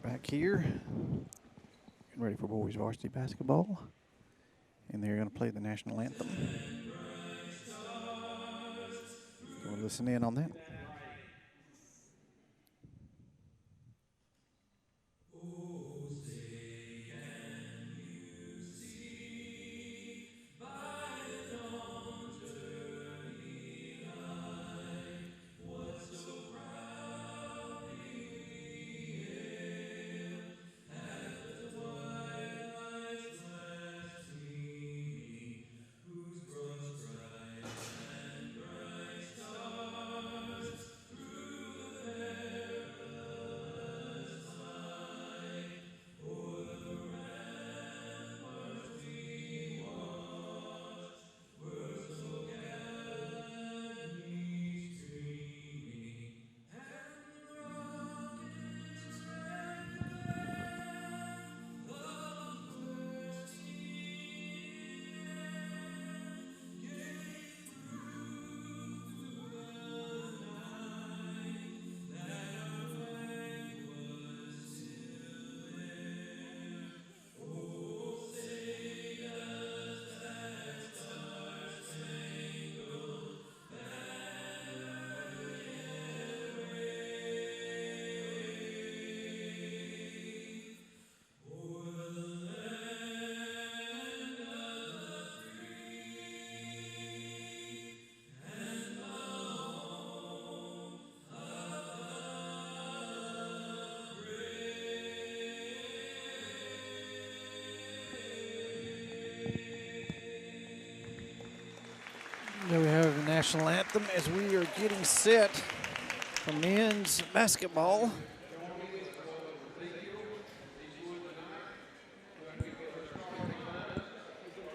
back here, getting ready for boys varsity basketball, and they're going to play the national anthem. So we'll listen in on that. There we have the national anthem as we are getting set for men's basketball.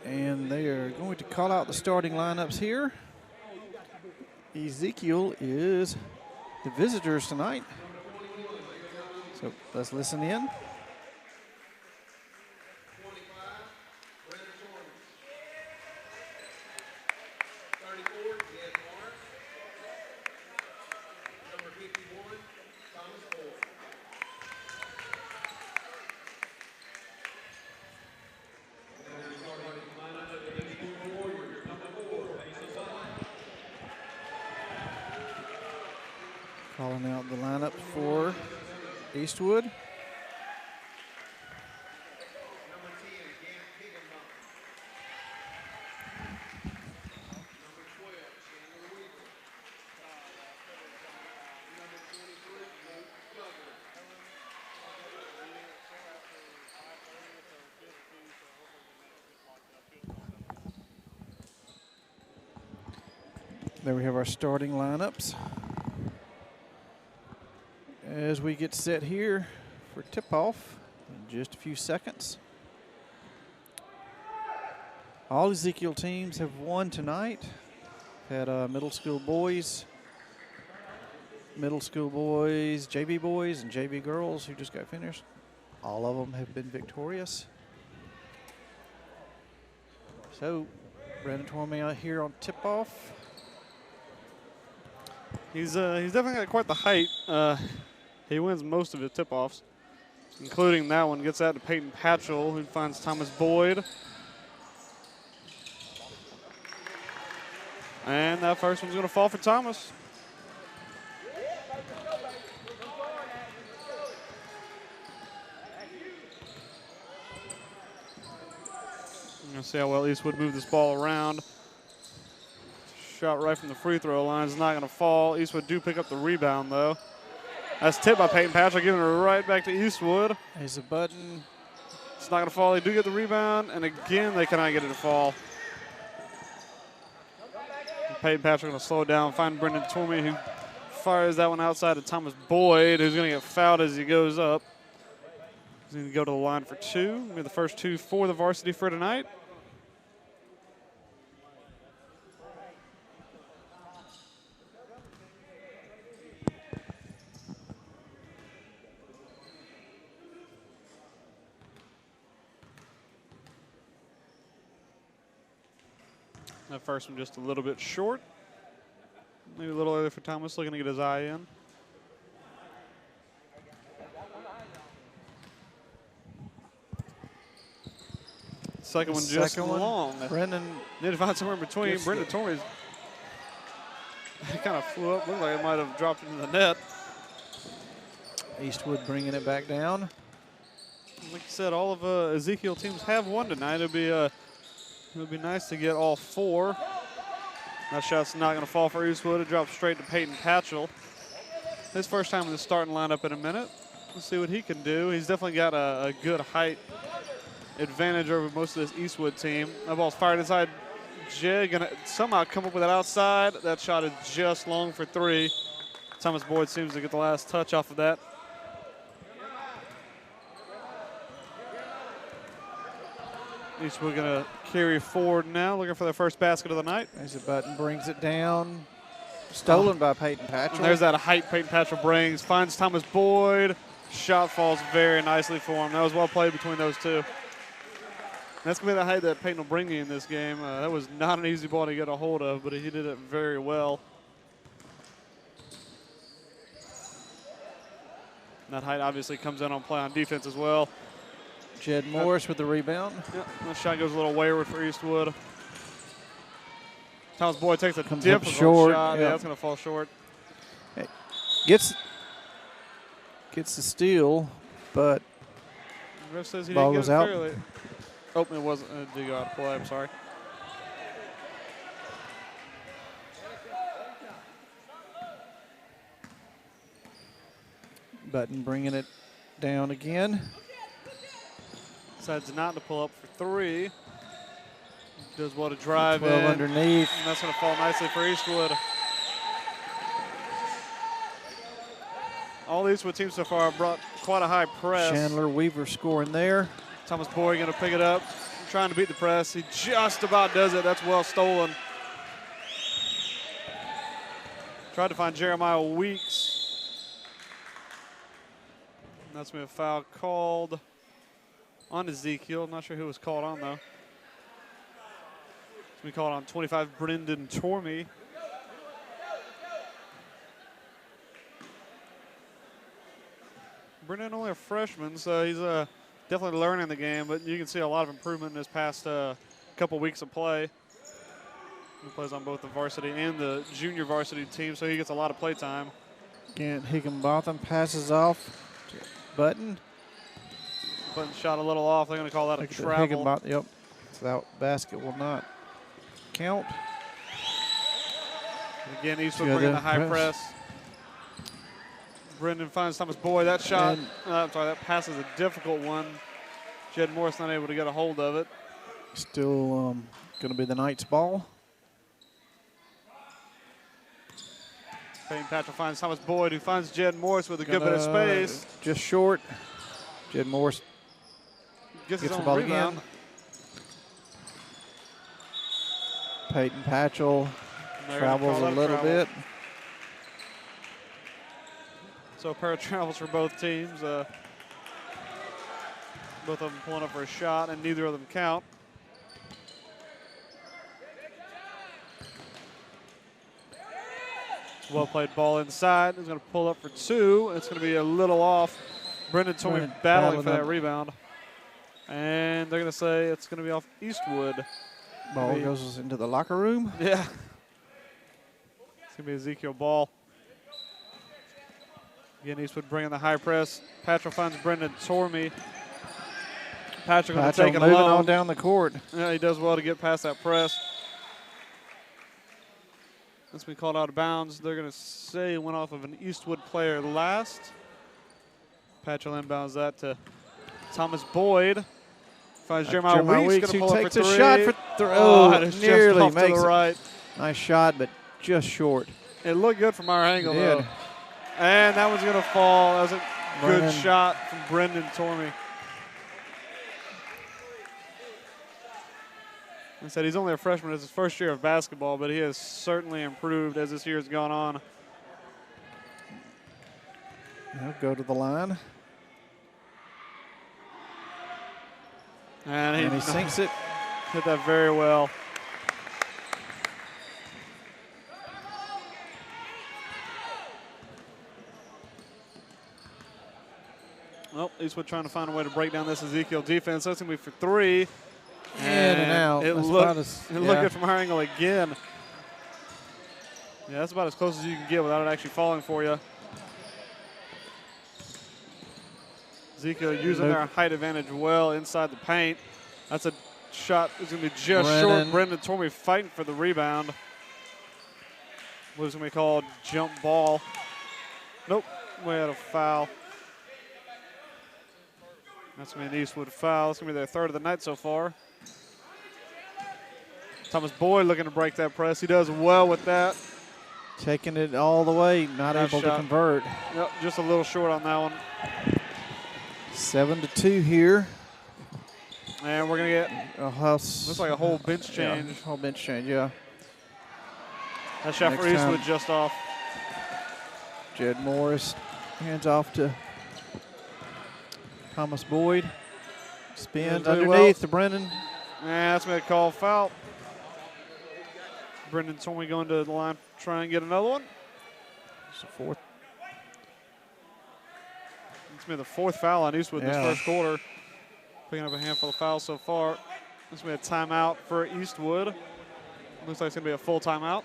And they are going to call out the starting lineups here. Ezekiel is the visitors tonight. So let's listen in. Calling out the lineup for Eastwood. There we have our starting lineups. As we get set here for tip-off in just a few seconds. All Ezekiel teams have won tonight. Had middle school boys, JV boys, and JV girls who just got finished. All of them have been victorious. So, Brandon Tormey out here on tip-off. He's definitely got quite the height. He wins most of his tip-offs, including that one. Gets out to Peyton Patchell, who finds Thomas Boyd. And that first one's going to fall for Thomas. I'm going to see how well Eastwood moved this ball around. Shot right from the free throw line is not going to fall. Eastwood do pick up the rebound, though. That's tipped by Peyton Patchell, giving it right back to Eastwood. There's a button. It's not going to fall. They do get the rebound, and again, they cannot get it to fall. And Peyton Patchell going to slow it down, find Brendan Tormey, who fires that one outside to Thomas Boyd, who's going to get fouled as he goes up. He's going to go to the line for two. Maybe the first two for the varsity for tonight. That first one just a little bit short. Maybe a little early for Thomas, looking to get his eye in. Second one just long. Brendan. Need to find somewhere in between. Brendan Tormey's kind of flew up. Looked like it might have dropped into the net. Eastwood bringing it back down. Like you said, all of Ezekiel teams have won tonight. It'll be nice to get all 4. That shot's not going to fall for Eastwood. It drops straight to Peyton Patchell. His first time in the starting lineup in a minute. Let's see what he can do. He's definitely got a good height advantage over most of this Eastwood team. That ball's fired inside. Jed going to somehow come up with it outside. That shot is just long for 3. Thomas Boyd seems to get the last touch off of that. Eastwood going to carry forward now, looking for their first basket of the night. There's a button, brings it down. Stolen by Peyton Patchell. And there's that height Peyton Patchell brings. Finds Thomas Boyd. Shot falls very nicely for him. That was well played between those two. That's going to be the height that Peyton will bring you in this game. That was not an easy ball to get a hold of, but he did it very well. And that height obviously comes in on play on defense as well. Jed Morris with the rebound. Yep, that shot goes a little wayward for Eastwood. Thomas Boyd takes a Comes difficult short, shot. yep. Yeah, that's going to fall short. Hey, gets the steal, but The ref says he ball didn't goes get it out. fairly. Oh, it wasn't. It did go out of play. I'm sorry. Button bringing it down again. Decides not to pull up for 3. Does well to drive 12 in. underneath. And that's going to fall nicely for Eastwood. All the Eastwood teams so far have brought quite a high press. Chandler Weaver scoring there. Thomas Boyd going to pick it up, trying to beat the press. He just about does it. That's well stolen. Tried to find Jeremiah Weeks. And that's going to be a foul called on Ezekiel. I'm not sure who was called on, though. It's going to be called on 25, Brendan Tormey. Brendan only a freshman, so he's definitely learning the game, but you can see a lot of improvement in his past couple weeks of play. He plays on both the varsity and the junior varsity team, so he gets a lot of play time. Again, Higginbotham passes off. Button. Button shot a little off. They're going to call that a Look at the travel. Higginbotham. Yep. So that basket will not count. And again, Eastwood Yeah, bringing the the high press. press. Brendan finds Thomas Boyd. That shot, I'm sorry, that pass is a difficult one. Jed Morris not able to get a hold of it. Still going to be the Knights' ball. Peyton Patchell finds Thomas Boyd, who finds Jed Morris with a good bit of space. Just short. Jed Morris Gets his gets the own ball rebound. again. Peyton Patchell And they're gonna travels call a that little travel. bit. So a pair of travels for both teams. Both of them pulling up for a shot, and neither of them count. Well played ball inside. He's going to pull up for 2. It's going to be a little off. Brendan Tormey Brendan battling for battling that up. rebound. And they're going to say it's going to be off Eastwood. Ball Maybe. goes into the locker room. Yeah. It's going to be Ezekiel ball. Again, Eastwood bringing the high press. Patrick finds Brendan Tormey. Patrick going to Patchell take it moving alone. on down the court. Yeah, he does well to get past that press. That's been called out of bounds. They're going to say it went off of an Eastwood player last. Patchell inbounds that to Thomas Boyd. Finds Jeremiah Weeks. Who Pull up takes for a 3. shot for Oh, and it's nearly just off to makes the it. right. Nice shot, but just short. It looked good from our angle, It though. did. And that one's going to fall. That was a good Brennan. shot from Brendan Tormey. I said he's only a freshman. It's his first year of basketball, but he has certainly improved as this year has gone on. He'll go to the line. And he sinks it. Hit that very well. Well, Eastwood trying to find a way to break down this Ezekiel defense. That's going to be for 3. In and out. It That's looked about as, it looked good from our angle again. Yeah, that's about as close as you can get without it actually falling for you. Ezekiel using their height advantage well inside the paint. That's a shot that's going to be just short. Brendan Tormey fighting for the rebound. What's going to be called jump ball. Nope, we had a foul. That's going to be an Eastwood foul. It's going to be their third of the night so far. Thomas Boyd looking to break that press. He does well with that. Taking it all the way, not Nice able shot. to convert. Yep, just a little short on that one. 7-2 here. And we're going to get, looks like a whole bench change. Yeah, whole bench change, yeah. That shot for Next Eastwood time. just off. Jed Morris hands off to Thomas Boyd. Spins Yeah, underneath to Brendan. And that's going to call foul. Brendan's only going to the line to try and get another one. It's the fourth. It's been the fourth foul on Eastwood in Yeah. this first quarter. Picking up a handful of fouls so far. This will be a timeout for Eastwood. Looks like it's going to be a full timeout.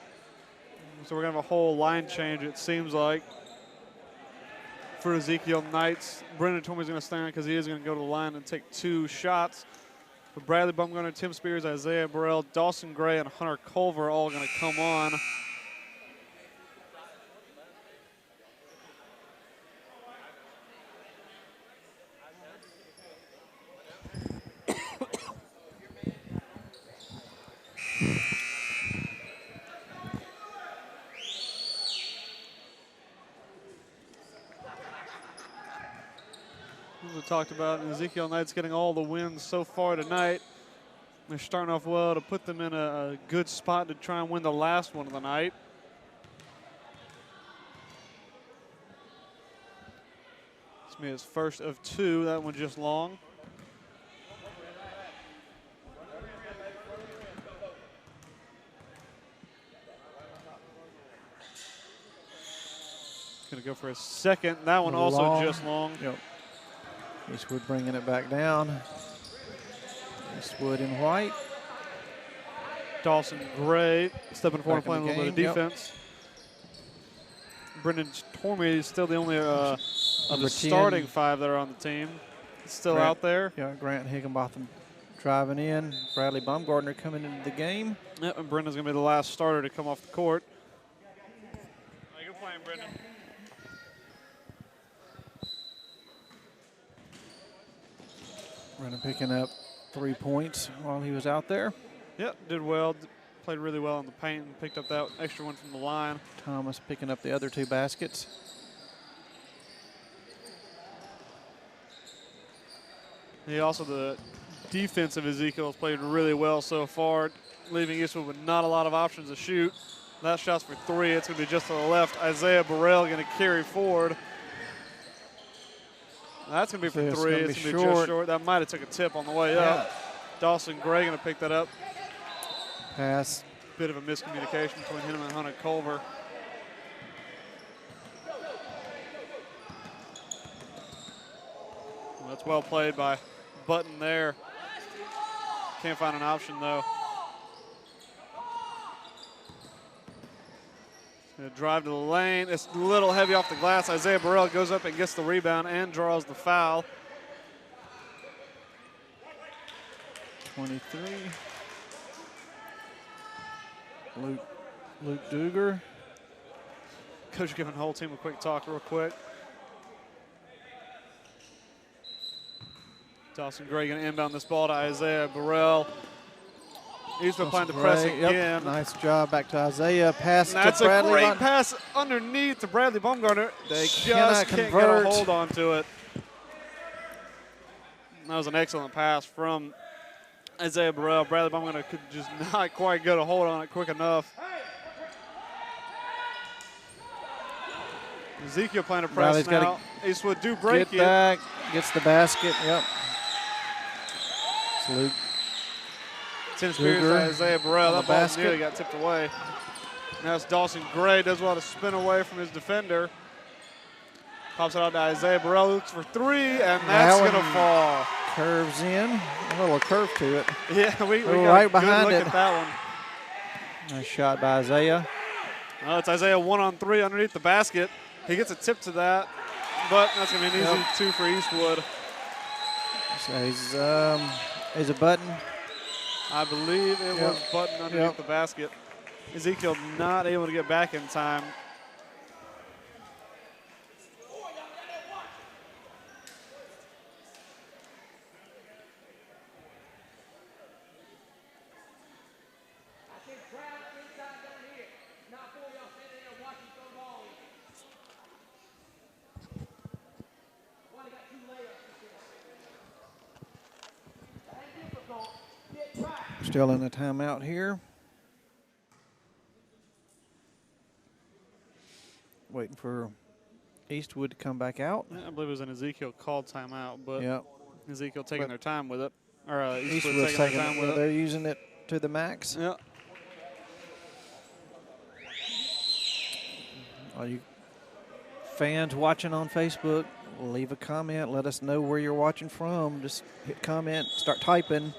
So we're going to have a whole line change, it seems like, for Ezekiel Knights. Brendan Tormey's going to stand because he is going to go to the line and take 2 shots. But Bradley Bumgarner, Tim Spears, Isaiah Burrell, Dawson Gray, and Hunter Culver are all going to come on. As we talked about, Ezekiel Knights getting all the wins so far tonight. They're starting off well to put them in a good spot to try and win the last one of the night. This will be his first of 2. That one just long. Going to go for a second. That one also Long. just long. Yep. Eastwood bringing it back down. Eastwood in white. Dawson Gray stepping forward and Back playing in a the little bit of game, yep. defense. Brendan Tormey is still the only of Number the 10. starting 5 that are on the team. Still Grant. out there. Yeah, Grant Higginbotham driving in. Bradley Baumgartner coming into the game. Yep, and Brendan's going to be the last starter to come off the court. Good playing, Brendan. Brendan picking up 3 points while he was out there. Yep, did well. Played really well in the paint and picked up that extra one from the line. Thomas picking up the other 2 baskets. He also, the defense of Ezekiel has played really well so far, leaving Eastwood with not a lot of options to shoot. That shot's for 3. It's going to be just to the left. Isaiah Burrell going to carry forward. That's going to be for 3. It's going to be just short. That might have took a tip on the way up. Dawson Gray going to pick that up. Pass. Bit of a miscommunication between him and Hunter Culver. Well, that's well played by Button there. Can't find an option though. Gonna drive to the lane. It's a little heavy off the glass. Isaiah Burrell goes up and gets the rebound and draws the foul. 23. Luke Duger. Coach giving the whole team a quick talk real quick. Dawson Gray going to inbound this ball to Isaiah Burrell. He's been playing the press again. Yep. Nice job back to Isaiah. Pass to That's Bradley. a great pass underneath to Bradley Baumgartner. They just cannot can't convert. get a hold on to it. That was an excellent pass from Isaiah Burrell. Bradley Baumgartner could just not quite get a hold on it quick enough. Ezekiel playing a press now. Eastwood do break Get back. Gets the basket. Yep. It's Luke. Tim Spears to Isaiah Burrell. That ball basket. nearly got tipped away. Now it's Dawson Gray. Does well to spin away from his defender. Pops it out to Isaiah Burrell. Looks for 3, and that's going to fall. Curves in. A little curve to it. Yeah, we got right a good behind look it. at that one. Nice shot by Isaiah. Well, it's Isaiah 1-on-3 underneath the basket. He gets a tip to that, but that's going to be an easy 2 for Eastwood. So he's a button. I believe it was button underneath the basket. Ezekiel not able to get back in time. Still in the timeout here. Waiting for Eastwood to come back out. I believe it was an Ezekiel called timeout, but Ezekiel taking their time with it. Or Eastwood's taking their time with it. They're using it to the max. Yeah. All you fans watching on Facebook, leave a comment. Let us know where you're watching from. Just hit comment, start typing.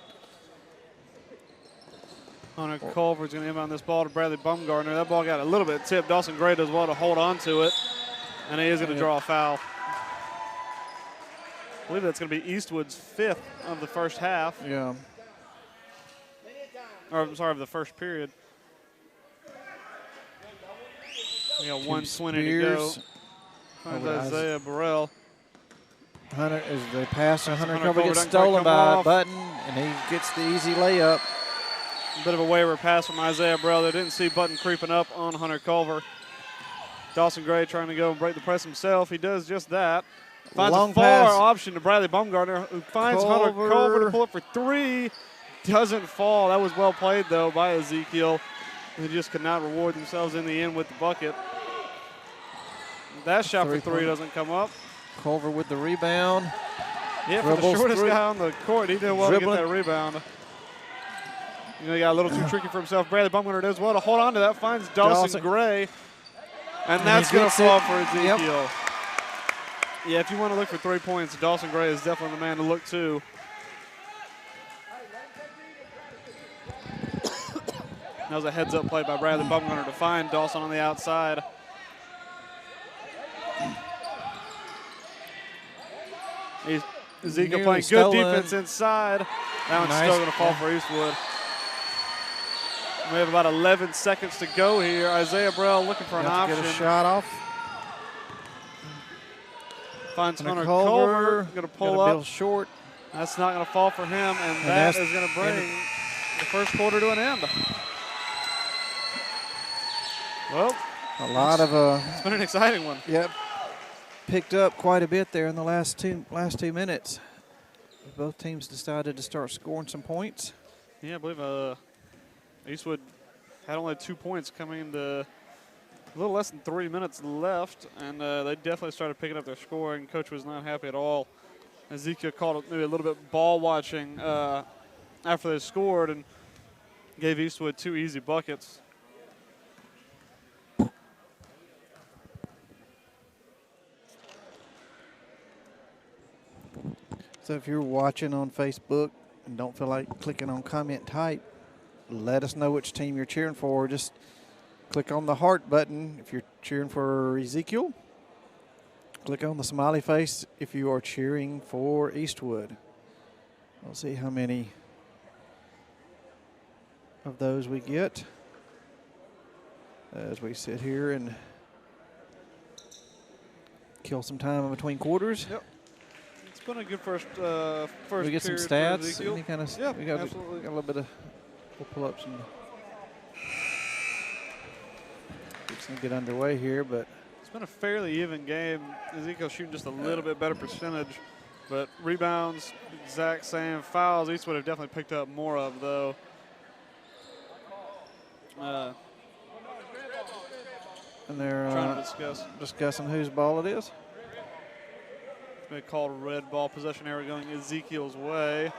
Hunter Culver's going to inbound this ball to Bradley Bumgardner. That ball got a little bit tipped. Dawson Gray does well to hold on to it, and he is going to draw a foul. I believe that's going to be Eastwood's 5th of the first half. Yeah. Or, I'm sorry, of the first period. We got 1:20 to go. Finds Isaiah Burrell. Hunter, as they pass, Hunter Hunter Culver Culver gets doesn't quite stolen come by off. Button, and he gets the easy layup. A bit of a waiver pass from Isaiah Burrell. They didn't see Button creeping up on Hunter Culver. Dawson Gray trying to go and break the press himself. He does just that. Finds Long a far pass. option to Bradley Bumgardner, who finds Hunter Culver to pull up for 3. Doesn't fall. That was well played, though, by Ezekiel. They just could not reward themselves in the end with the bucket. That shot for 3 doesn't come up. Culver with the rebound. Yeah, for the shortest guy on the court, he did well to get that rebound. You know, he got a little too tricky for himself. Bradley Bumgardner does well to hold on to that. Finds Dawson Gray. And that's going to fall for Ezekiel. Yep. Yeah, if you want to look for 3 points, Dawson Gray is definitely the man to look to. That was a heads-up play by Bradley Bumgardner to find Dawson on the outside. Ezekiel playing good defense inside. That one's still going to fall for Eastwood. We have about 11 seconds to go here. Isaiah Burrell looking for an option. Get a shot off. Finds Hunter Culver. Going to pull up. Short. That's not going to fall for him, and that is going to bring the first quarter to an end. Well, a lot of it's been an exciting one. Yep. Picked up quite a bit there in the last two minutes. Both teams decided to start scoring some points. Yeah, I believe Eastwood had only 2 points coming into a little less than 3 minutes left, and they definitely started picking up their scoring. Coach was not happy at all. Ezekiel called it maybe a little bit ball watching after they scored and gave Eastwood 2 easy buckets. So if you're watching on Facebook and don't feel like clicking on comment type, let us know which team you're cheering for. Just click on the heart button if you're cheering for Ezekiel. Click on the smiley face if you are cheering for Eastwood. We'll see how many of those we get as we sit here and kill some time in between quarters. Yep. It's been a good first we get some stats. Any kind of, yeah, we got absolutely. Got a little bit of. We'll pull up some. Fixing to get underway here, but it's been a fairly even game. Ezekiel shooting just a little bit better percentage, but rebounds exact same. Fouls Eastwood have definitely picked up more of though. And they're trying to discussing whose ball it is. It's been called red ball possession area going Ezekiel's way.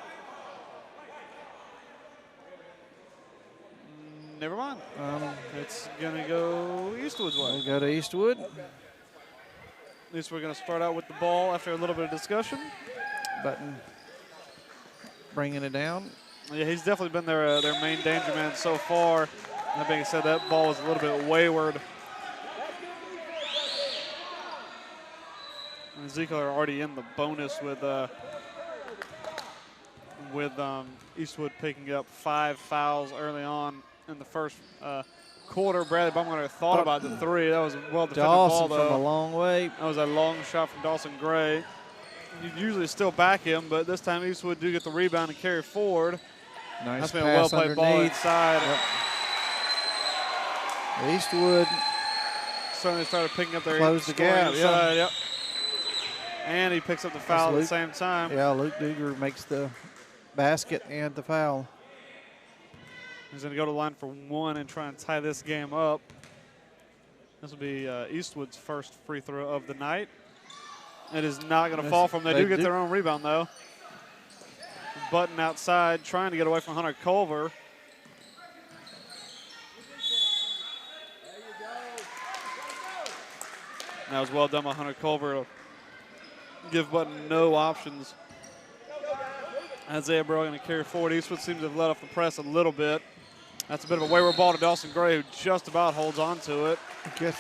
Never mind. It's going to go Eastwood's way. We'll go to Eastwood. Eastwood going to start out with the ball after a little bit of discussion. Button bringing it down. Yeah, he's definitely been their main danger man so far. That being said, that ball was a little bit wayward. And Ezekiel are already in the bonus with Eastwood picking up 5 fouls early on in the first quarter. Bradley Baumgartner thought about the 3. That was a well-defended ball, though. Dawson from a long way. That was a long shot from Dawson Gray. You usually still back him, but this time Eastwood do get the rebound and carry forward. Nice That's been a pass well-played ball underneath. inside. Yep. Eastwood Certainly started picking up their closed the gap. inside, Yeah. yep. And he picks up the foul at the same time. Yeah, Luke Duger makes the basket and the foul. He's going to go to the line for 1 and try and tie this game up. This will be Eastwood's first free throw of the night. It is not going to fall from them. They do get their own rebound, though. Button outside, trying to get away from Hunter Culver. That was well done by Hunter Culver to give Button no options. Isaiah Burrow going to carry forward. Eastwood seems to have let off the press a little bit. That's a bit of a wayward ball to Dawson Gray, who just about holds on to it. I guess.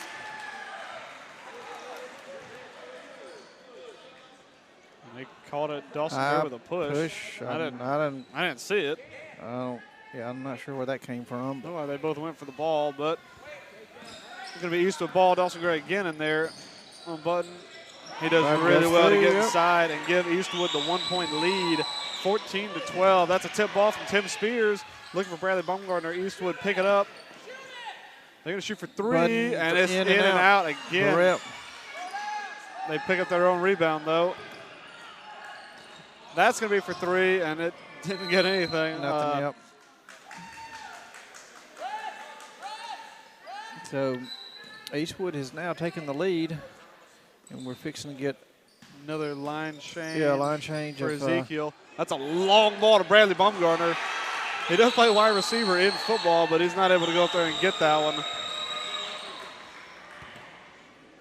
And they called it Dawson Gray with a push. I didn't see it. Yeah, I'm not sure where that came from. Oh, they both went for the ball, but it's going to be Eastwood ball. Dawson Gray again in there on Button. He does really well to get inside and give Eastwood the 1-point lead, 14-12. That's a tip ball from Tim Spears. Looking for Bradley Baumgartner. Eastwood pick it up. They're going to shoot for 3, Button and it's in and out again. Rip. They pick up their own rebound, though. That's going to be for 3, and it didn't get anything. Nothing, yep. So Eastwood has now taken the lead, and we're fixing to get another line change. Yeah, line change for of, Ezekiel. That's a long ball to Bradley Baumgartner. He does play wide receiver in football, but he's not able to go up there and get that one.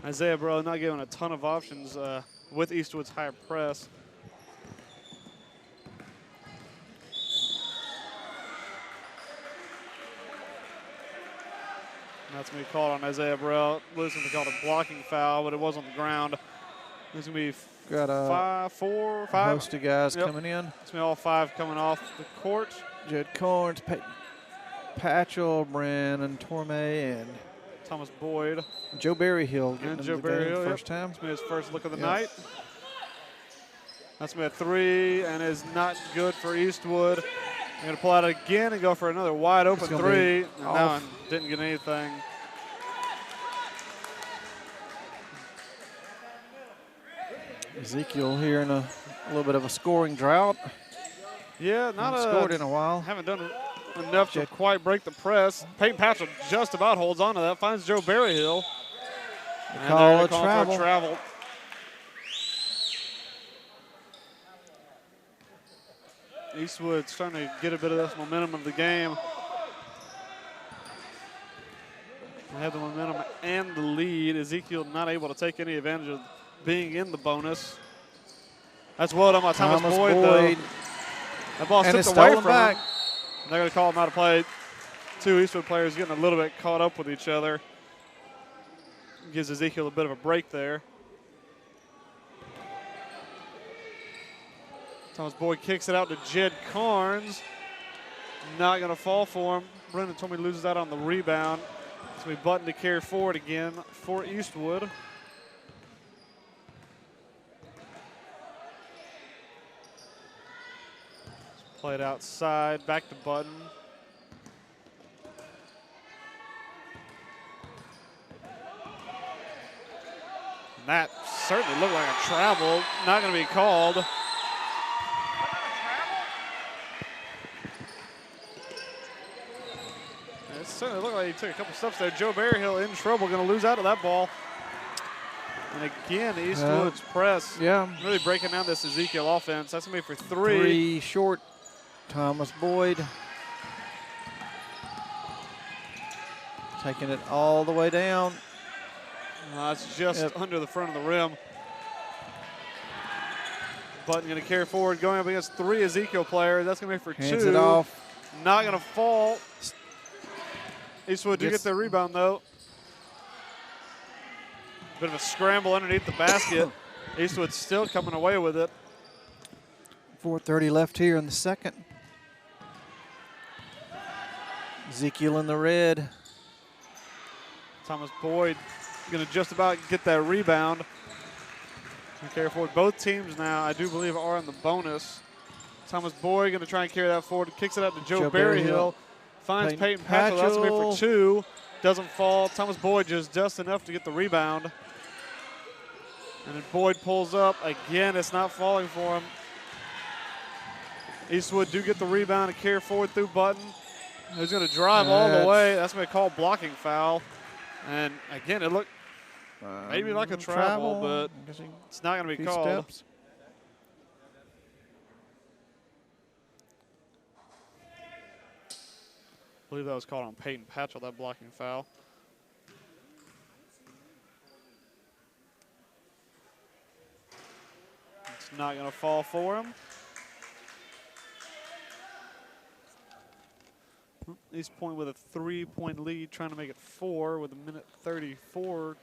Isaiah Burrow not given a ton of options with Eastwood's high press. That's going to be called on Isaiah Burrell. Listen, they called a blocking foul, but it was on the ground. There's going to be got a 4 or 5 host of guys coming in. It's going to be all 5 coming off the court. Jed Corns, Patchell, Brandon Tormey, and Thomas Boyd. Joe Berryhill getting Joe the Berryhill, first time. It's going to be his first look of the night. That's going to be a 3 and is not good for Eastwood. They're going to pull out again and go for another wide open 3. And that one didn't get anything. Ezekiel here in a little bit of a scoring drought. Yeah, not scored in a while. Haven't done enough to quite break the press. Peyton Patchell just about holds on to that. Finds Joe Berryhill. Call a travel. Eastwood starting to get a bit of this momentum of the game. They have the momentum and the lead. Ezekiel not able to take any advantage of being in the bonus. That's well done by Thomas Boyd, though. That ball slipped away from him. They're going to call him out of play. 2 Eastwood players getting a little bit caught up with each other. Gives Ezekiel a bit of a break there. Thomas Boyd kicks it out to Jed Carnes. Not going to fall for him. Brendan Tormey loses out on the rebound. It's going to be Button to carry forward again for Eastwood. Played outside, back to Button. And that certainly looked like a travel. Not going to be called. It certainly looked like he took a couple steps there. Joe Berryhill in trouble, going to lose out of that ball. And again, Eastwood's press. Yeah. Really breaking down this Ezekiel offense. That's going to be for 3. 3 short. Thomas Boyd taking it all the way down. That's just under the front of the rim. Button going to carry forward, going up against 3 Ezekiel players. That's going to be for 2. Hands it off. Not going to fall. Eastwood do get the rebound, though. Bit of a scramble underneath the basket. Eastwood still coming away with it. 4:30 left here in the second. Ezekiel in the red. Thomas Boyd going to just about get that rebound. Carry forward. Both teams now, I do believe, are in the bonus. Thomas Boyd going to try and carry that forward. Kicks it out to Joe Berryhill. Finds Peyton Patchell. That's going to be for 2. Doesn't fall. Thomas Boyd just enough to get the rebound. And then Boyd pulls up. Again, it's not falling for him. Eastwood do get the rebound and carry forward through Button. He's going to drive all the way. That's going to be called blocking foul. And again, it looked maybe like a travel, but it's not going to be called. Steps. I believe that was called on Peyton Patchell, that blocking foul. It's not going to fall for him. East Point with a 3-point lead, trying to make it 4 with a minute 54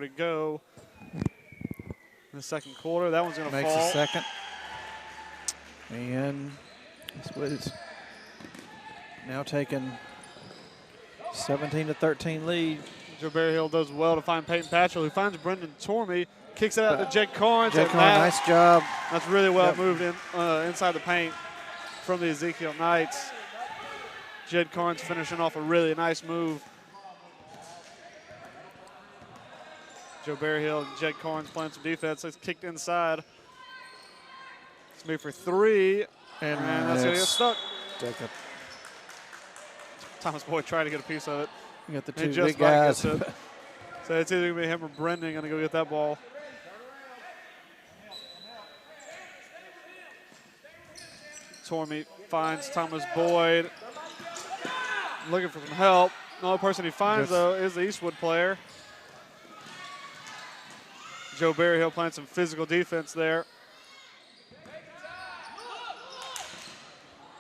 to go in the second quarter. That one's going to fall. Makes a second. And Eastwood is now taking 17-13 lead. Joe Berryhill does well to find Peyton Patchell, who finds Brendan Tormey, kicks it out to Jake Carnes. Jake Carnes, nice job. That's really well moved in inside the paint from the Ezekiel Knights. Jed Carnes finishing off a really nice move. Joe Berryhill and Jed Carnes playing some defense. It's kicked inside. It's made for 3, and that's going to get stuck. Thomas Boyd tried to get a piece of it. You got the 2 big guys. So it's either going to be him or Brendan going to go get that ball. Tormey finds Thomas Boyd. Looking for some help. The only person he finds, though, is the Eastwood player. Joe Berryhill playing some physical defense there.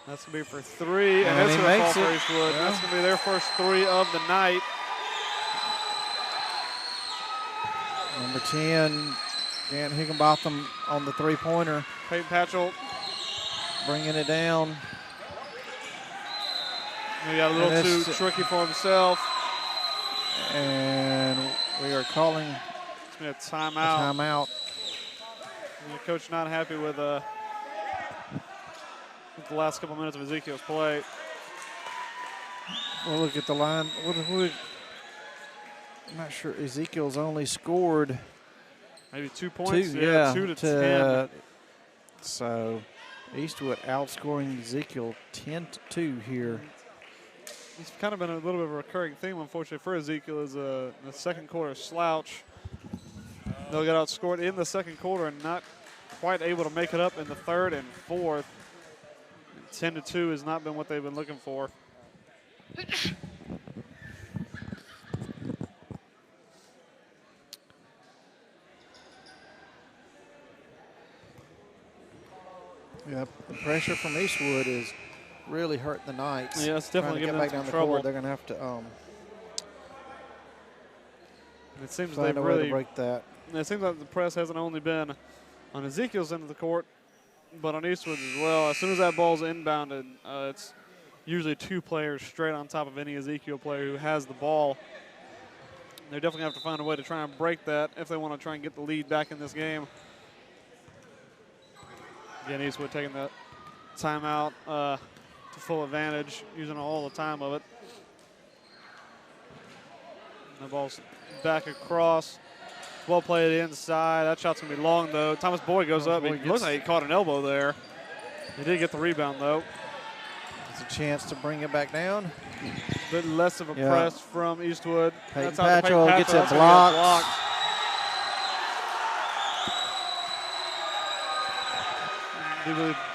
That's going to be for 3, and it's going to fall for Eastwood. Yeah. That's going to be their first 3 of the night. Number 10, Grant Higginbotham on the 3-pointer. Peyton Patchell bringing it down. He got a little too tricky for himself. And we are calling it's been a timeout. The coach not happy with the last couple minutes of Ezekiel's play. We'll look at the line. I'm not sure. Ezekiel's only scored maybe 2 points. 2 to 10. So Eastwood outscoring Ezekiel 10-2 here. He's kind of been a little bit of a recurring theme, unfortunately, for Ezekiel, is the second quarter slouch. They'll get outscored in the second quarter and not quite able to make it up in the third and fourth. 10-2 has not been what they've been looking for. Yeah, the pressure from Eastwood is really hurting the Knights. Yeah, it's definitely getting back down the court. They're going to have to it seems find they've a way really to break that. It seems like the press hasn't only been on Ezekiel's end of the court, but on Eastwood's as well. As soon as that ball's inbounded, it's usually 2 players straight on top of any Ezekiel player who has the ball. They definitely have to find a way to try and break that if they want to try and get the lead back in this game. Again, Eastwood taking the timeout to full advantage, using all the time of it. And the ball's back across. Well played inside. That shot's going to be long, though. Thomas Boyd goes up. It looks like he caught an elbow there. He did get the rebound, though. It's a chance to bring it back down. A bit less of a press from Eastwood. Peyton Patchell gets it blocked.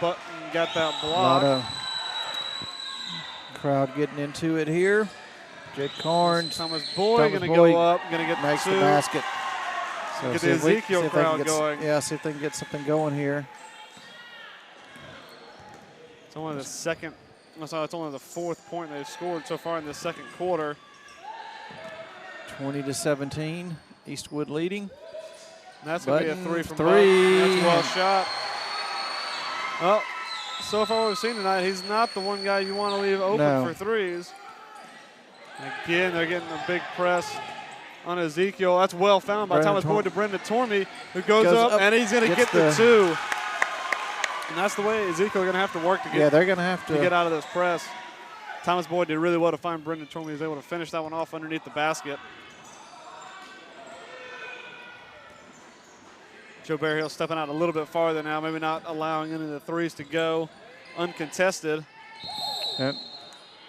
Button got that block. A lot of crowd getting into it here. Jake Carnes. Thomas Boyd going to go up. Going to get makes 2. the basket. So get the Ezekiel crowd get, going. Yeah, see if they can get something going here. It's only the second. It's only the 4th point they've scored so far in the second quarter. 20-17, Eastwood leading. And that's going to be a 3 from Buck. Three. That's well shot. Well, so far what we've seen tonight, he's not the one guy you want to leave open for threes. Again, they're getting a big press on Ezekiel. That's well found by Thomas Boyd to Brendan Tormey, who goes up, and he's going to get the 2. And that's the way Ezekiel are going to have to work to get, they're going to have to get out of this press. Thomas Boyd did really well to find Brendan Tormey. He was able to finish that one off underneath the basket. Joe Berryhill stepping out a little bit farther now, maybe not allowing any of the threes to go uncontested. Yep.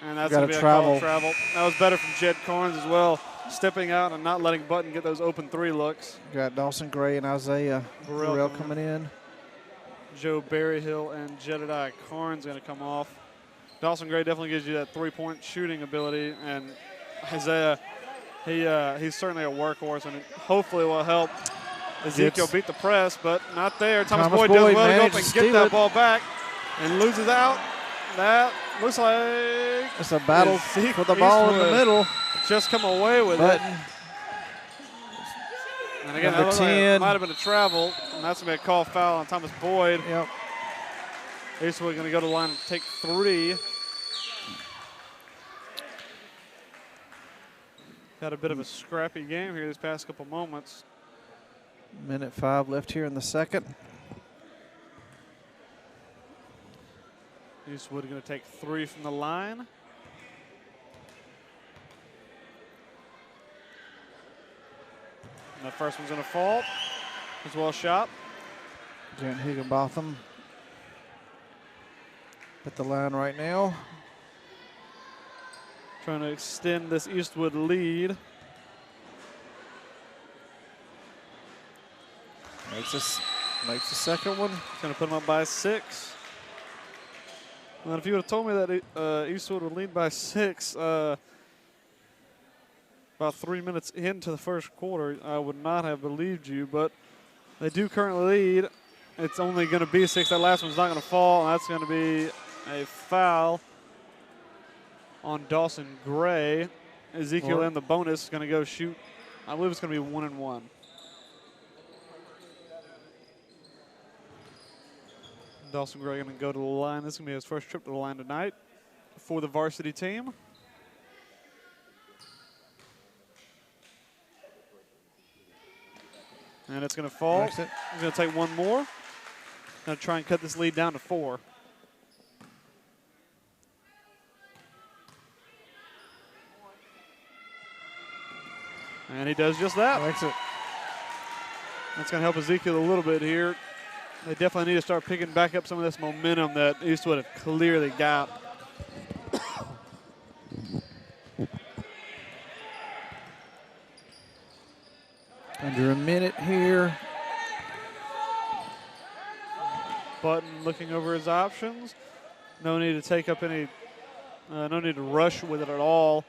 And that's going to be a call travel. That was better from Jed Carnes as well, stepping out and not letting Button get those open 3 looks. Got Dawson Gray and Isaiah Burrell coming in. Joe Berryhill and Jedediah Carnes going to come off. Dawson Gray definitely gives you that 3-point shooting ability, and Isaiah, he's certainly a workhorse, and hopefully will help Ezekiel beat the press, but not there. Thomas Boyd does well to go up and get that ball back and loses out. That looks like it's a battle for the ball in the middle. Just come away with it. And again, that like might have been a travel, and that's going to be a call foul on Thomas Boyd. Yep. Eastwood going to go to the line and take 3. Had a bit of a scrappy game here these past couple moments. 1:05 left here in the second. Eastwood going to take 3 from the line. And the first one's going to fall. As well shot. Jan Higginbotham at the line right now. Trying to extend this Eastwood lead. Makes the second one. Going to put them up by 6. Well, if you would have told me that Eastwood would lead by 6 about 3 minutes into the first quarter, I would not have believed you, but they do currently lead. It's only going to be 6. That last one's not going to fall, and that's going to be a foul on Dawson Gray. Ezekiel in the bonus is going to go shoot. I believe it's going to be 1-1. Dawson Gray going to go to the line. This is going to be his first trip to the line tonight for the varsity team. And it's going to fall. He's going to take one more. Going to try and cut this lead down to 4. And he does just that. That's going to help Ezekiel a little bit here. They definitely need to start picking back up some of this momentum that Eastwood have clearly got. Under a minute here. Button looking over his options. No need to take up any, no need to rush with it at all.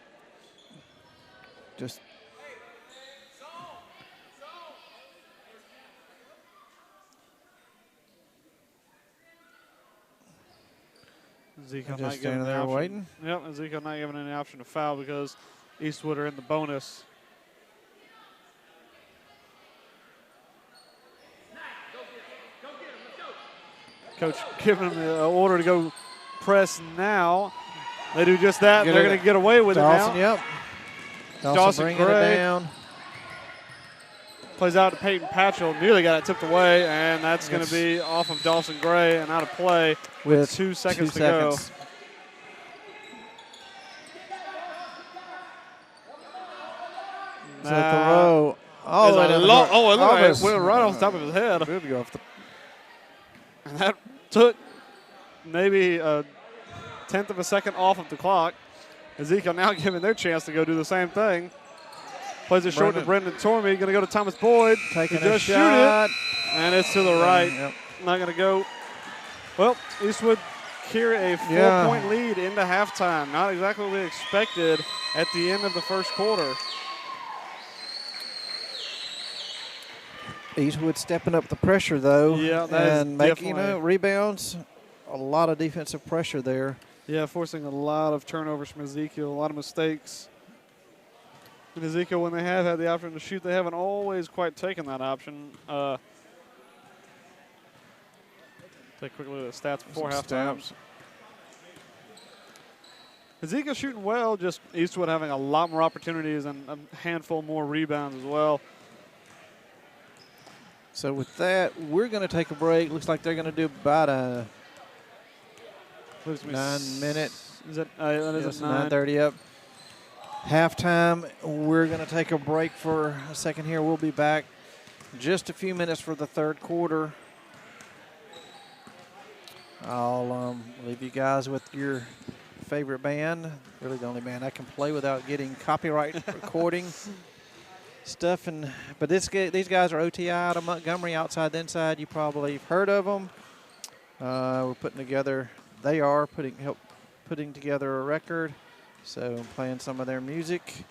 Just Ezekiel just not giving standing there option. waiting. Yep, Ezekiel not giving any option to foul because Eastwood are in the bonus. Coach giving him the order to go press now. They do just that. They're going to get away with Dawson, it now. Yep. Dawson bringing it down. Plays out to Peyton Patchell. Nearly got it tipped away, and that's going to be off of Dawson Gray and out of play with 2 seconds to go. Is that the row? Oh, it went right off the top of his head. And that took maybe a 1/10 of a second off of the clock. Ezekiel now giving their chance to go do the same thing. Plays it short to Brendan Tormey. Going to go to Thomas Boyd. Taking a shot. Shoot it. And it's to the right. Yep. Not going to go. Well, Eastwood carry a 4-point lead into halftime. Not exactly what we expected at the end of the first quarter. Eastwood stepping up the pressure, though. Yeah, that is and making, definitely rebounds. A lot of defensive pressure there. Yeah, forcing a lot of turnovers from Ezekiel, a lot of mistakes. And Ezekiel, when they have had the option to shoot, they haven't always quite taken that option. Take a quick look at the stats before halftime. Ezekiel shooting well, just Eastwood having a lot more opportunities and a handful more rebounds as well. So with that, we're going to take a break. Looks like they're going to do about a 9-minute. Is it? That is Yes, a 9. 9:30 up. Halftime. We're going to take a break for a second here. We'll be back just a few minutes for the third quarter. I'll leave you guys with your favorite band. Really the only band I can play without getting copyright recording stuff. But these guys are OTI out of Montgomery, outside the inside. You probably have heard of them. We're putting together. They are putting together a record. So I'm playing some of their music.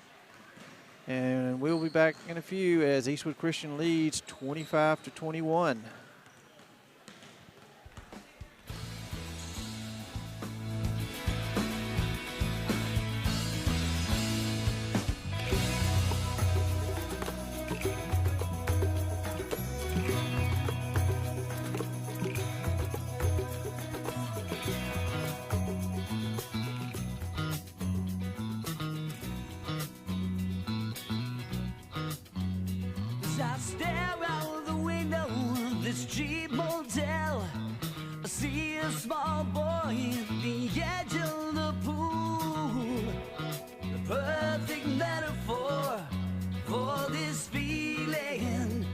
And we'll be back in a few as Eastwood Christian leads 25-21. I stare out the window of this cheap motel. I see a small boy at the edge of the pool. The perfect metaphor for this feeling.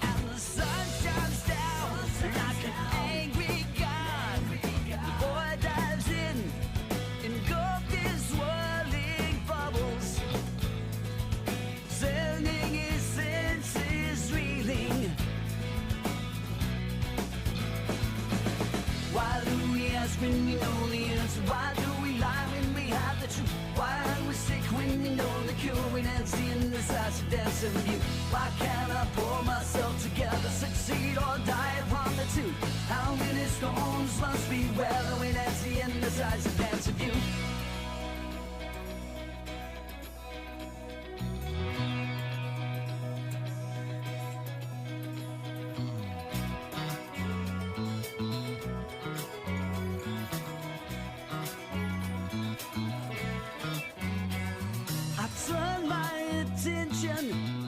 And the sun shines down like an angry god. The boy dives in, engulfed in swirling bubbles, sending his senses reeling. Why do we ask when we know the answer? Why do we lie when we have the truth? Why are we sick when we know the cure? When it's the indecisive dance of you. Why can't I pull myself together, succeed or die upon the two? How many storms must be weather when it's the indecisive dance of you? I turn my attention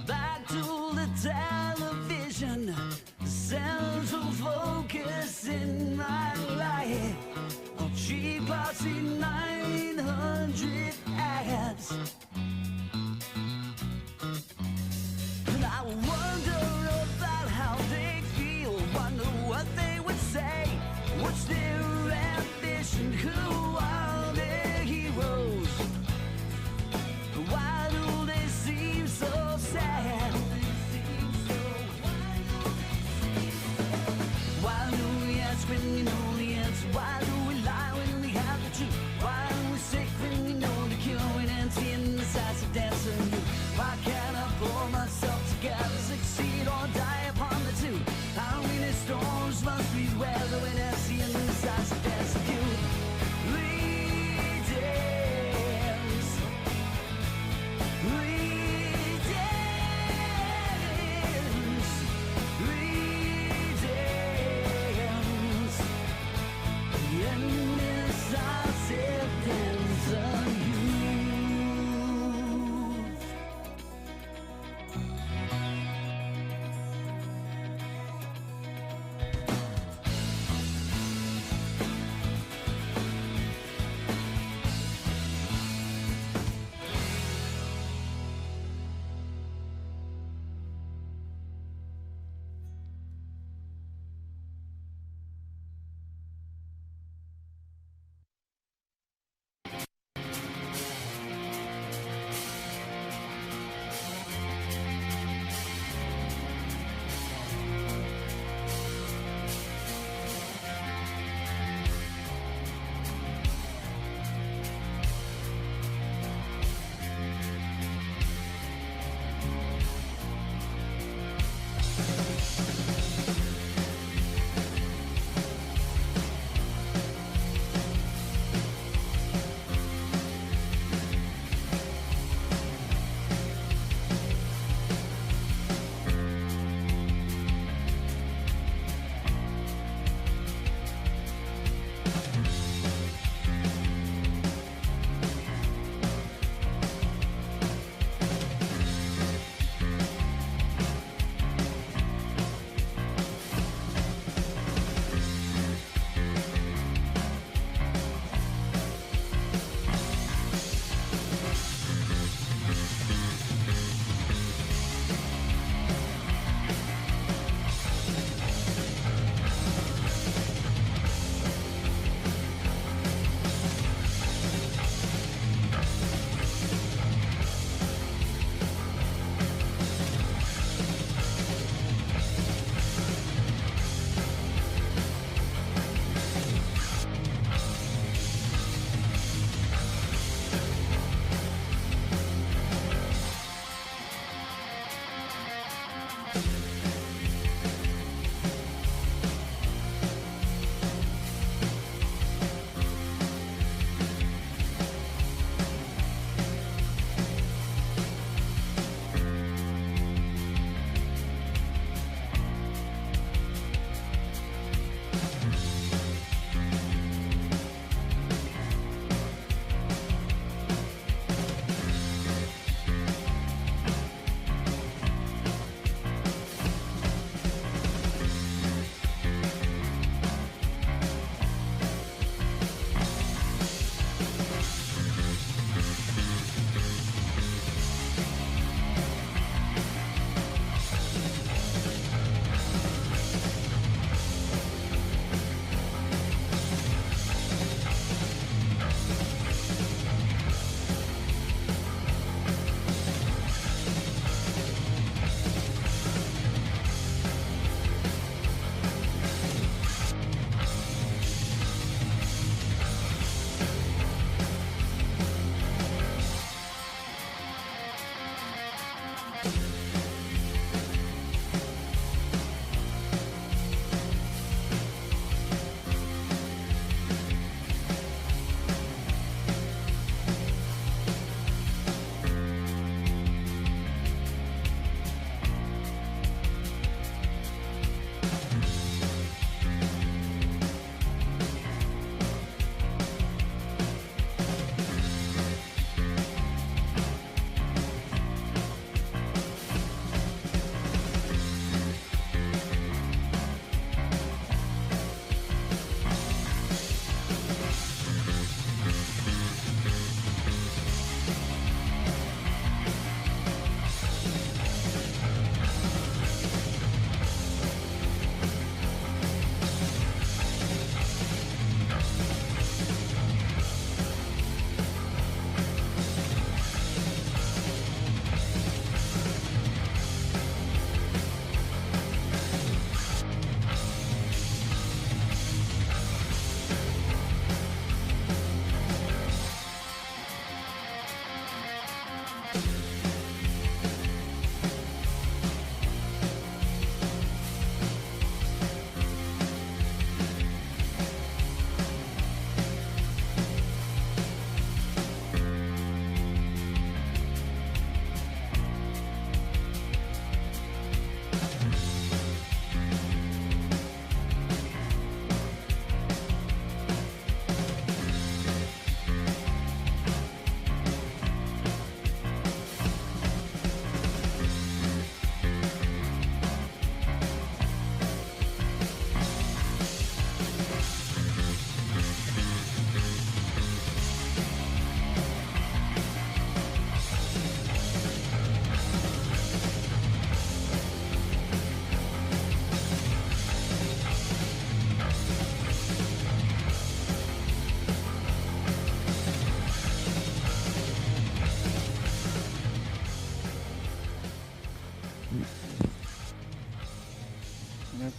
back to the television, the central focus in my life. Oh, cheap, glossy night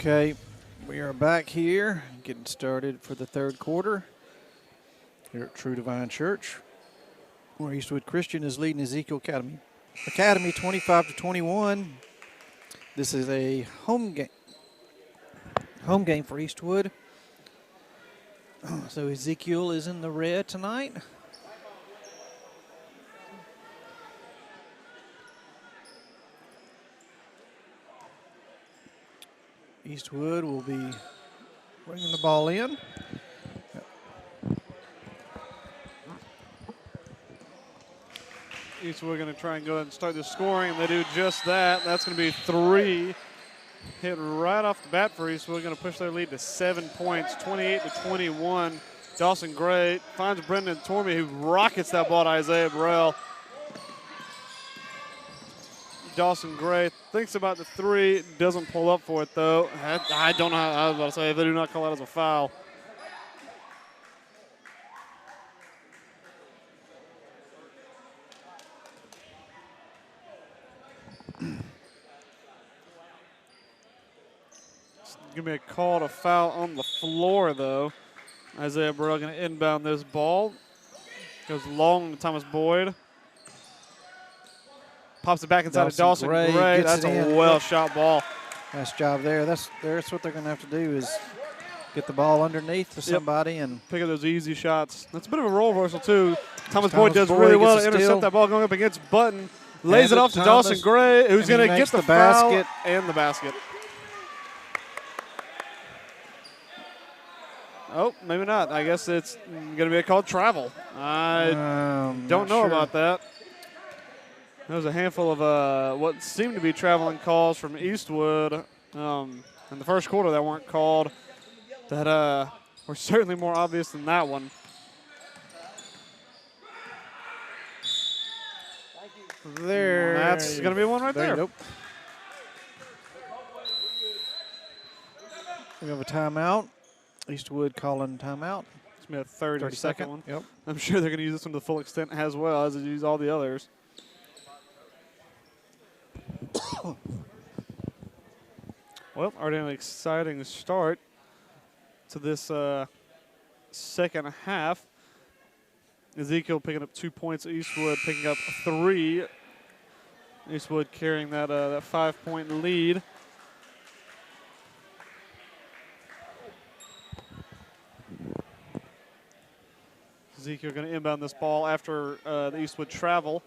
Okay, we are back here, getting started for the third quarter here at True Divine Church, where Eastwood Christian is leading Ezekiel Academy 25-21. This is a home game for Eastwood. So Ezekiel is in the red tonight. Eastwood will be bringing the ball in. Eastwood going to try and go ahead and start the scoring, and they do just that. That's going to be 3. Hit right off the bat for Eastwood. Going to push their lead to 7 points, 28-21. Dawson Gray finds Brendan Tormey, who rockets that ball to Isaiah Burrell. Dawson Gray thinks about the 3, doesn't pull up for it though. I don't know. I was about to say, if they do not call that as a foul. Give me a call to foul on the floor though. Isaiah Burrell going to inbound this ball. Goes long to Thomas Boyd. Pops it back inside of Dawson Gray. That's a well-shot ball. Nice job there. That's what they're going to have to do is get the ball underneath to somebody and pick up those easy shots. That's a bit of a role reversal too. Thomas Boyd does really well to intercept that ball going up against Button. Lays it off to Dawson Gray, who's going to get the basket and the basket. Oh, maybe not. I guess it's going to be a called travel. I don't know about that. There was a handful of what seemed to be traveling calls from Eastwood in the first quarter that weren't called that were certainly more obvious than that one. That's going to be one right there. Nope. We have a timeout. Eastwood calling timeout. It's going to be a 30-second one. Yep. I'm sure they're going to use this one to the full extent as well as they use all the others. Well, already an exciting start to this second half. Ezekiel picking up 2 points. Eastwood picking up 3. Eastwood carrying that 5-point lead. Ezekiel going to inbound this ball after the Eastwood travel.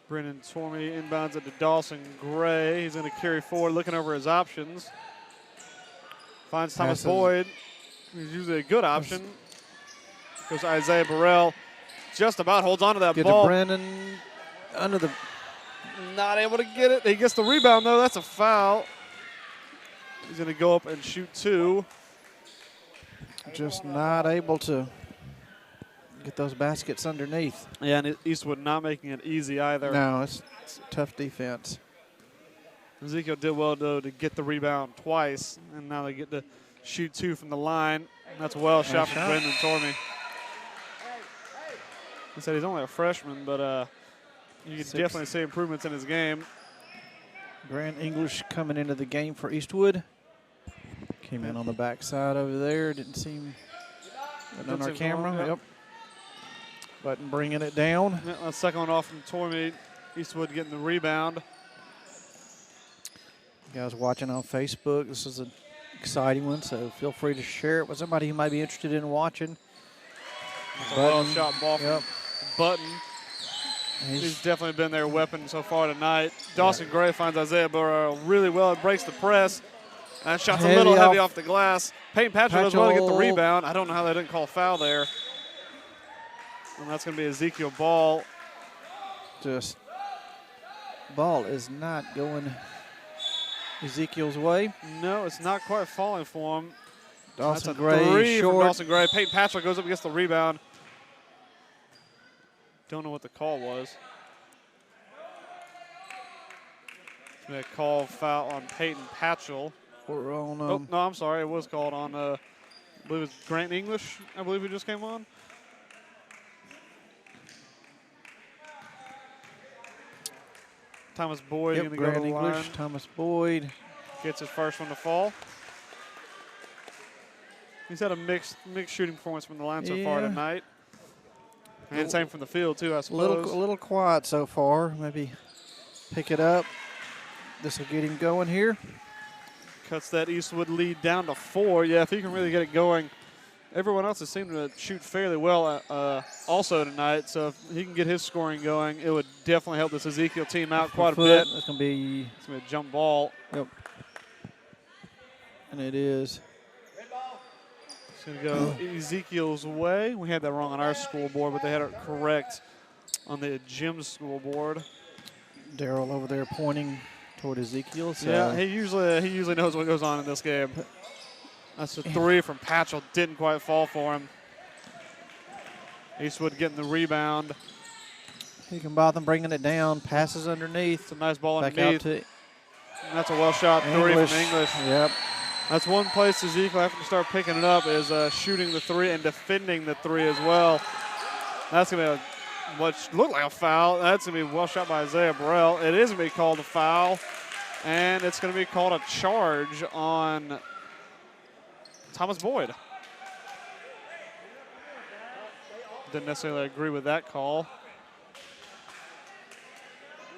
Brendan Tormey inbounds it to Dawson Gray. He's going to carry forward, looking over his options. Finds Thomas Boyd. He's usually a good option. Goes to Isaiah Burrell. Just about holds on to that ball. To Brendan under the. Not able to get it. He gets the rebound, though. That's a foul. He's going to go up and shoot 2. Just not able to get those baskets underneath. Yeah, and Eastwood not making it easy either. No, it's tough defense. Ezekiel did well, though, to get the rebound twice, and now they get to shoot 2 from the line. That's a well shot from Brendan Tormey. He said he's only a freshman, but you can definitely see improvements in his game. Grant English coming into the game for Eastwood. Came in on the backside over there. Didn't seem on our camera. Yep. Button bringing it down. Yeah, second one off from Tormey. Eastwood getting the rebound. You guys watching on Facebook, this is an exciting one, so feel free to share it with somebody who might be interested in watching. That's a well-shot ball from Button. He's definitely been their weapon so far tonight. Dawson Gray finds Isaiah Burrell really well and breaks the press. That shot's a little heavy off the glass. Peyton Patrick does well to get the rebound. I don't know how they didn't call a foul there. And that's going to be Ezekiel Ball. Just ball is not going Ezekiel's way. No, it's not quite falling for him. Dawson That's a Gray 3 short. from Dawson Gray. Peyton Patrick goes up against the rebound. Don't know what the call was. It's going to be a call foul on Peyton Patchell. We're on, oh, no, I'm sorry. It was called on, I believe it was Grant English, I believe he just came on. Thomas Boyd Yep, going to go to Grant the line. English, Thomas Boyd. Gets his first one to fall. He's had a mixed shooting performance from the line so far Yeah. tonight. And same from the field, too, I A suppose. little quiet so far. Maybe pick it up. This will get him going here. Cuts that Eastwood lead down to 4. Yeah, if he can really get it going. Everyone else has seemed to shoot fairly well also tonight. So if he can get his scoring going, it would definitely help this Ezekiel team out quite a bit. It's going to be It's going to be a jump ball. Yep. And it is. It's going to go Ezekiel's way. We had that wrong on our scoreboard, but they had it correct on the gym's scoreboard. Daryl over there pointing toward Ezekiel. So Yeah, he usually knows what goes on in this game. That's a 3 from Patchell. Didn't quite fall for him. Eastwood getting the rebound. Higginbotham bringing it down. Passes underneath. It's a nice ball Back underneath. out to And that's a well shot 3 from English. Yep. That's one place Ezekiel having to start picking it up is shooting the 3 and defending the 3 as well. That's going to be what looked like a foul. That's going to be well shot by Isaiah Burrell. It is going to be called a foul, and it's going to be called a charge on Thomas Boyd. Didn't necessarily agree with that call.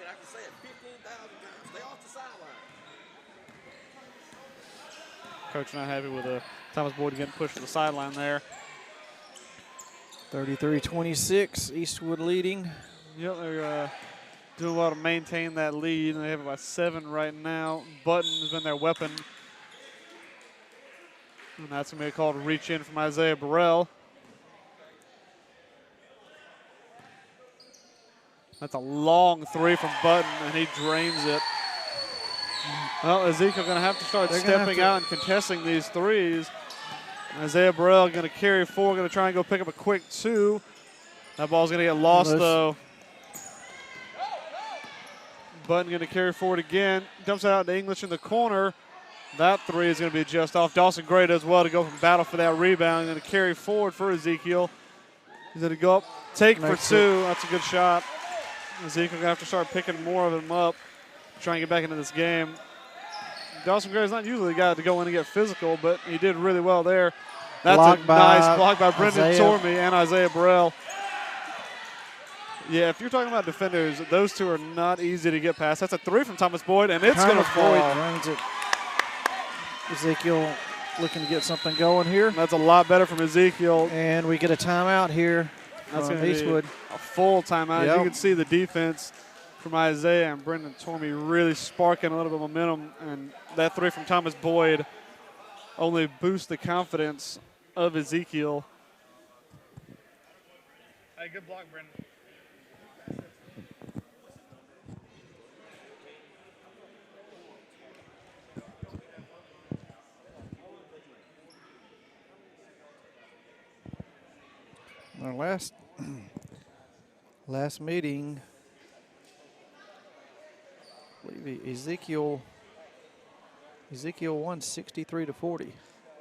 I can say it 15,000 times. Stay off the sideline. Coach not happy with Thomas Boyd getting pushed to the sideline there. 33-26, Eastwood leading. Yep, they're doing well to maintain that lead, and they have about 7 right now. Button has been their weapon. And that's going to be called a reach in from Isaiah Burrell. That's a long 3 from Button, and he drains it. Well, Ezekiel going to have to start stepping out and contesting these 3s. Isaiah Burrell going to carry 4, going to try and go pick up a quick 2. That ball's going to get lost, though. Button going to carry forward again. Dumps it out to English in the corner. That 3 is going to be just off. Dawson Gray does well to go from battle for that rebound. Going to carry forward for Ezekiel. He's going to go up, take for 2. That's a good shot. Ezekiel going to have to start picking more of them up, trying to get back into this game. Dawson Gray is not usually the guy to go in and get physical, but he did really well there. That's a nice block by Brendan Tormey and Isaiah Burrell. Yeah, if you're talking about defenders, those 2 are not easy to get past. That's a 3 from Thomas Boyd, and it's going to fall. Drains it. Ezekiel looking to get something going here. That's a lot better from Ezekiel. And we get a timeout here That's from going to Eastwood. be a full timeout. Yep. You can see the defense from Isaiah and Brendan Tormey really sparking a little bit of momentum, and that 3 from Thomas Boyd only boosts the confidence of Ezekiel. Hey, good block, Brendan. Our last meeting, I believe Ezekiel won 63-40.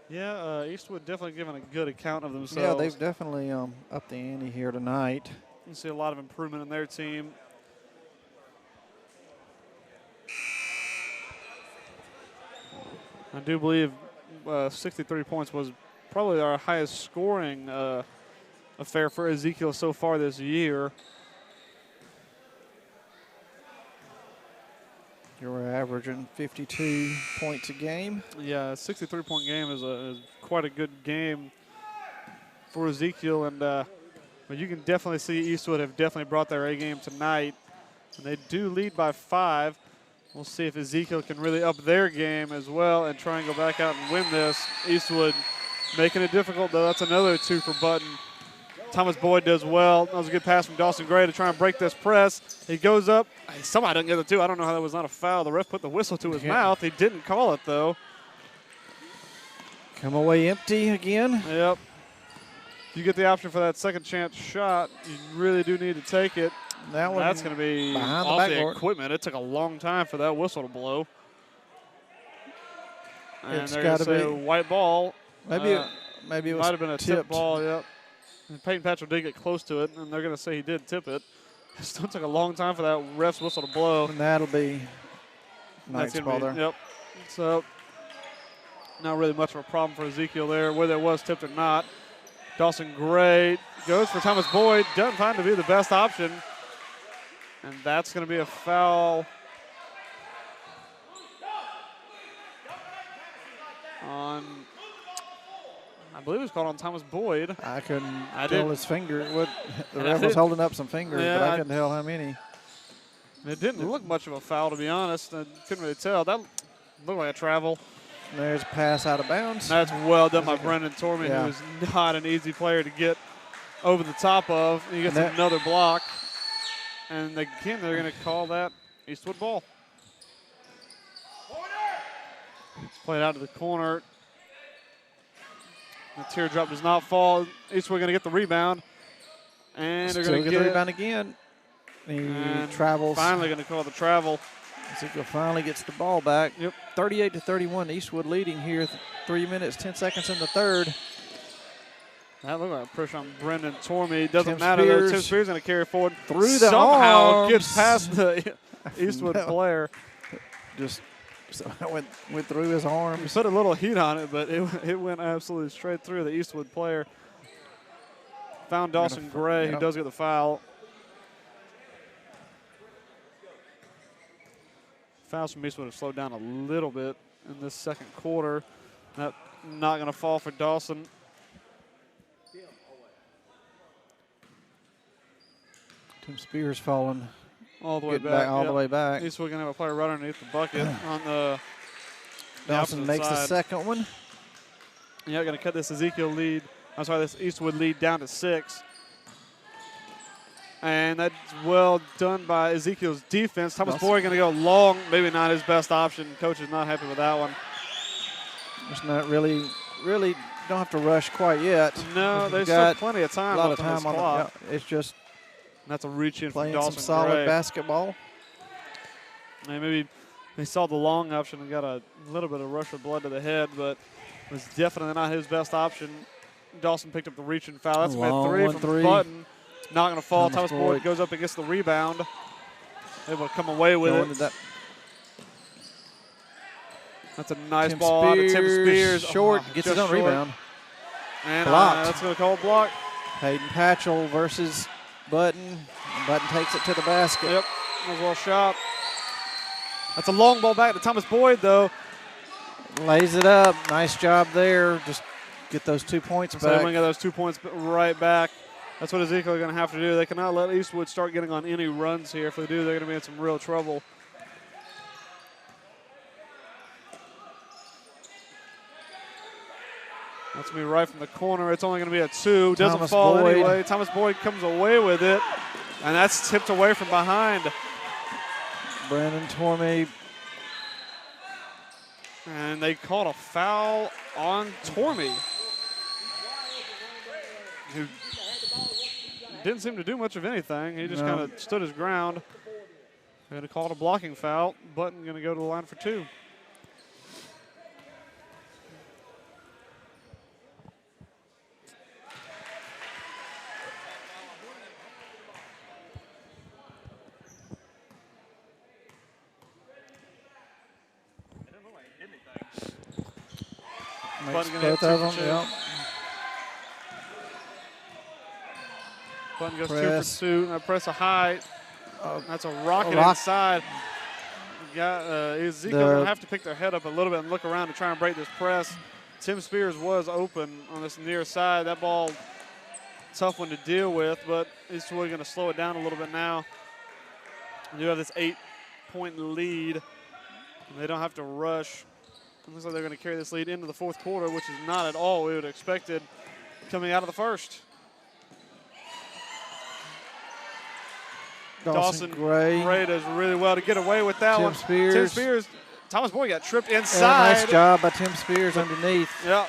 Yeah, Eastwood definitely giving a good account of themselves. Yeah, they've definitely upped the ante here tonight. You see a lot of improvement in their team. I do believe 63 points was probably our highest scoring affair for Ezekiel so far this year. You were averaging 52 points a game. Yeah, a 63-point game is quite a good game for Ezekiel, and but you can definitely see Eastwood have definitely brought their A game tonight, and they do lead by 5. We'll see if Ezekiel can really up their game as well and try and go back out and win this. Eastwood making it difficult, though. That's another 2 for Button. Thomas Boyd does well. That was a good pass from Dawson Gray to try and break this press. He goes up. Somebody didn't get the 2. I don't know how that was not a foul. The ref put the whistle to his mouth. He didn't call it, though. Come away empty again. Yep. If you get the option for that second chance shot, you really do need to take it. That's going to be off the equipment. It took a long time for that whistle to blow. And It's they're going to say gotta be white ball. Maybe it was might have been a tipped. tip ball, yep. And Peyton Patchell did get close to it, and they're going to say he did tip it. Still took a long time for that ref's whistle to blow. And that'll be That's Knight's gonna ball be, there. Yep. So not really much of a problem for Ezekiel there, whether it was tipped or not. Dawson Gray goes for Thomas Boyd. Doesn't find to be the best option. And that's going to be a foul on, I believe it was called on Thomas Boyd. I couldn't I tell did. his finger. What the And I ref was did. holding up some fingers, Yeah, but I I- couldn't tell how many. It didn't look much of a foul, to be honest. I couldn't really tell. That looked like a travel. There's a pass out of bounds. That's well done by Brendan Tormey, Yeah. who is not an easy player to get over the top of. He gets And that- another block. And again, they're going to call that Eastwood ball. It's played out to the corner. The teardrop does not fall. Eastwood going to get the rebound. And they're Still going to get the rebound again. He and travels. Finally going to call the travel. Ezekiel finally gets the ball back. Yep. 38-31. Eastwood leading here. 3 minutes, 10 seconds in the third. That looked like a pressure on Brendan Tormey. Doesn't Tim matter though. Spears Tim Spears going to carry forward. through the Somehow arms. gets past the Eastwood No. player. Just somehow went through his He arms. put a little heat on it, but it went absolutely straight through the Eastwood player. Found Dawson Gray, who yep. does get the foul. Fouls from Eastwood have slowed down a little bit in this second quarter. That not going to fall for Dawson. Tim Spears falling. All the way Getting back. back all the yep. way back. Eastwood going to have a player right underneath the bucket on the Dawson opposite makes the side. second one. Yeah, going to cut this Ezekiel lead. I'm sorry, this Eastwood lead down to 6. And that's well done by Ezekiel's defense. Thomas Dawson. Boyd going to go long. Maybe not his best option. Coach is not happy with that one. It's not really don't have to rush quite yet. No, We've there's still got plenty of a time lot left of on this time on clock. the. Yeah, it's just And that's a reach in from playing some Dawson solid Gray. basketball. And maybe they saw the long option and got a little bit of rush of blood to the head, but was definitely not his best option. Dawson picked up the reach and foul. That's a Long three one, from three. Button. Not going to fall. Thomas Thomas Boyd Boyd. goes up and gets the rebound. Able to come away with Going it. to that That's a nice Tim ball out of Tim Spears, Spears. short, Oh, gets just his own short. rebound. And Blocked. that's going to call a block. Hayden Patchell versus Button. Button takes it to the basket. Yep, that was well shot. That's a long ball back to Thomas Boyd, though. Lays it up. Nice job there. Just get those 2 points So they're back. going to get those 2 points right back. That's what Ezekiel are going to have to do. They cannot let Eastwood start getting on any runs here. If they do, they're going to be in some real trouble. That's going to be right from the corner. It's only going to be a 2. Doesn't Thomas fall Boyd. anyway. Thomas Boyd comes away with it, and that's tipped away from behind. Brandon Tormey. And they called a foul on Tormey, who didn't seem to do much of anything. He just No. kind of stood his ground. They're going to call it a blocking foul. Button going to go to the line for 2. Makes Button gonna both hit of 2 them. for 2. Yep. Button goes Press. 2 for 2. Now press a high. Oh, That's a rocket rock. inside. Got Ezekiel going to have to pick their head up a little bit and look around to try and break this press. Tim Spears was open on this near side. That ball, tough one to deal with, but Eastwood going to slow it down a little bit now. They do have this 8-point lead. And they don't have to rush. It looks like they're going to carry this lead into the fourth quarter, which is not at all what we would have expected coming out of the first. Dawson Gray. does really well to get away with that Tim one. Spears. Tim Spears. Thomas Boyd got tripped Yeah, inside. nice job by Tim Spears underneath. Yep.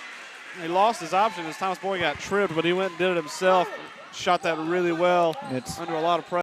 He lost his option as Thomas Boyd got tripped, but he went and did it himself. Shot that really well It's under a lot of pressure.